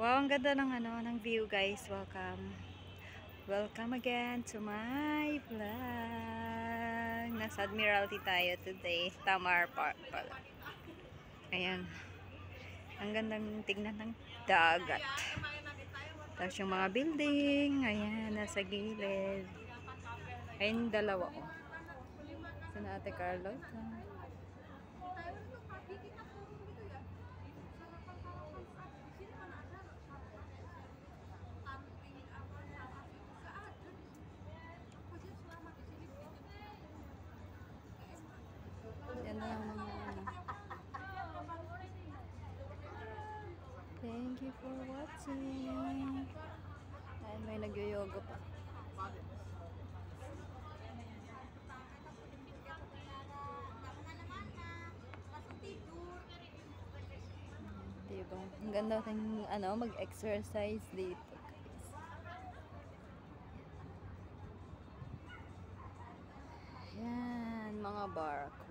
Wow, ang ganda ng ng view, guys. Welcome. Welcome again to my vlog. Nasa Admiralty tayo today. Tamar Park pala. Ayan. Ang gandang tignan ng dagat. Tapos yung mga building. Ayan, nasa gilid. Ayun, dalawa ko. Sa Ate Carlota. Yan na lang mga Thank you for watching. Ay, may nag-yoga pa. Diba? Ang ganda ng mag-exercise dito, guys. Yan, mga barko.